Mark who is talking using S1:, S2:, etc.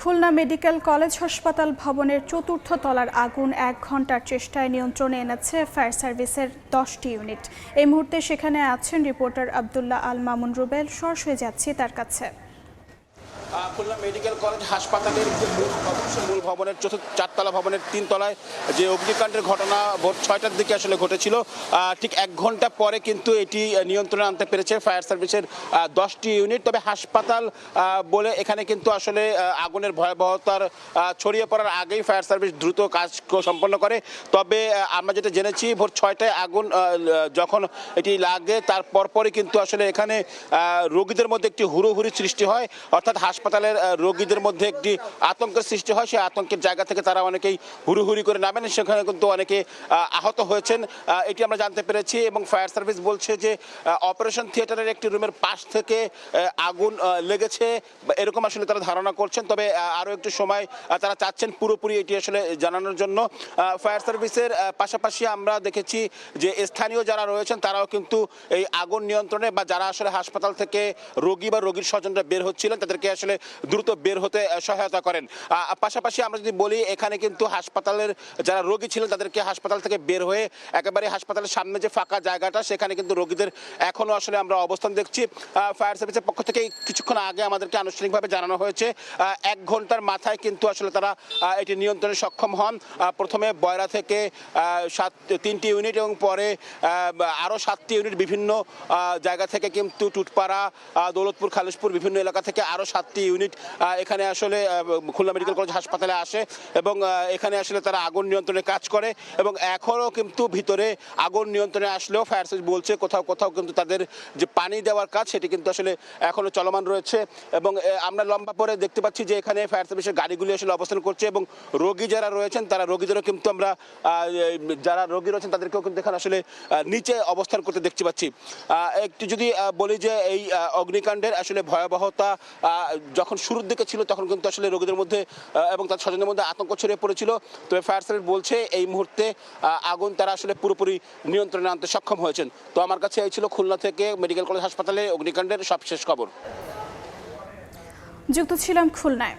S1: Khulna medical college হাসপাতাল ভবনের চতুর্থ তলার আগুন 1 ঘন্টার চেষ্টায় নিয়ন্ত্রণে এনেছে ফায়ার সার্ভিসের 10টি ইউনিট। এই মুহূর্তে সেখানে আছেন রিপোর্টার আব্দুল্লাহ আল মামুন রুবেল। সরাসরি যাচ্ছি তার কাছে।
S2: খুলনা মেডিকেল কলেজ হাসপাতালের যে মূল ভবনের চারতলা ভবনের 3 তলায় যে অগ্নিকাণ্ডের ঘটনা ভোর 6টার দিকে আসলে ঘটেছিল, ঠিক 1 ঘন্টা পরে কিন্তু এটি নিয়ন্ত্রণে আনতে পেরেছে ফায়ার সার্ভিসের 10টি ইউনিট। তবে হাসপাতাল বলে এখানে কিন্তু আসলে আগুনের ভয়াবহতার ছড়িয়ে পড়ার আগেই ফায়ার সার্ভিস দ্রুত কাজ সম্পন্ন করে। তবে আমরা যেটা জেনেছি, ভোর 6টায় আগুন যখন এটি লাগে তার পরপরই কিন্তু আসলে এখানে রোগীদের মধ্যে একটি হুড়োহুড়ি সৃষ্টি হয়, অর্থাৎ হাসপাতালের রোগীদের মধ্যে একটি আতঙ্কের সৃষ্টি হয়। সেই আতঙ্কের জায়গা থেকে তারা অনেকেই হুড়োহুড়ি করে নামেন, সেখানে কিন্তু অনেকে আহত হয়েছেন, এটি আমরা জানতে পেরেছি। এবং ফায়ার সার্ভিস বলছে যে অপারেশন থিয়েটারের একটি রুমের পাশ থেকে আগুন লেগেছে, এরকম আসলে তারা ধারণা করছেন। তবে আরও একটু সময় তারা চাচ্ছেন পুরোপুরি এটি আসলে জানানোর জন্য। ফায়ার সার্ভিসের পাশাপাশি আমরা দেখেছি যে স্থানীয় যারা রয়েছেন তারাও কিন্তু এই আগুন নিয়ন্ত্রণে বা যারা আসলে হাসপাতাল থেকে রোগী বা রোগীর স্বজনরা বের হচ্ছিলেন তাদেরকে আসলে দ্রুত বের হতে সহায়তা করেন। পাশাপাশি আমরা যদি বলি, এখানে কিন্তু হাসপাতালের যারা রোগী ছিলেন তাদেরকে হাসপাতাল থেকে বের হয়ে একেবারে হাসপাতালের সামনে যে ফাঁকা জায়গাটা সেখানে কিন্তু রোগীদের এখনো আসলে আমরা অবস্থান দেখছি। ফায়ার সার্ভিসের পক্ষ থেকে কিছুক্ষণ আগে আমাদেরকে আনুষ্ঠানিকভাবে জানানো হয়েছে 1 ঘন্টার মাথায় কিন্তু আসলে তারা এটি নিয়ন্ত্রণে সক্ষম হন। প্রথমে বয়রা থেকে 3টি ইউনিট এবং পরে আরও 7টি ইউনিট বিভিন্ন জায়গা থেকে, কিন্তু টুটপাড়া, দৌলতপুর, খালিশপুর বিভিন্ন এলাকা থেকে আরও 7টি ইউনিট এখানে আসলে খুলনা মেডিকেল কলেজ হাসপাতালে আসে এবং এখানে আসলে তারা আগুন নিয়ন্ত্রণে কাজ করে। এবং এখনও কিন্তু ভিতরে আগুন নিয়ন্ত্রণে আসলেও ফায়ার সার্ভিস বলছে কোথাও কোথাও কিন্তু তাদের যে পানি দেওয়ার কাজ সেটি কিন্তু আসলে এখনও চলমান রয়েছে। এবং আমরা লম্বা পরে দেখতে পাচ্ছি যে এখানে ফায়ার সার্ভিসের গাড়িগুলি আসলে অবস্থান করছে এবং রোগী যারা রয়েছেন তারা রোগীদেরও কিন্তু আমরা যারা রোগী রয়েছেন তাদেরকেও কিন্তু এখানে আসলে নিচে অবস্থান করতে দেখতে পাচ্ছি। একটু যদি বলি যে এই অগ্নিকাণ্ডের আসলে ভয়াবহতা যখন শুরুর দিকে ছিল তখন কিন্তু আসলে রোগীদের মধ্যে এবং তার স্বজনদের মধ্যে আতঙ্ক ছড়িয়ে পড়েছিল। তবে ফায়ার সার্ভিস বলছে এই মুহূর্তে আগুন তারা আসলে পুরোপুরি নিয়ন্ত্রণে আনতে সক্ষম হয়েছেন। তো আমার কাছে এই ছিল খুলনা থেকে মেডিকেল কলেজ হাসপাতালে অগ্নিকাণ্ডের সবশেষ খবর।
S1: যুক্ত ছিলাম খুলনায়।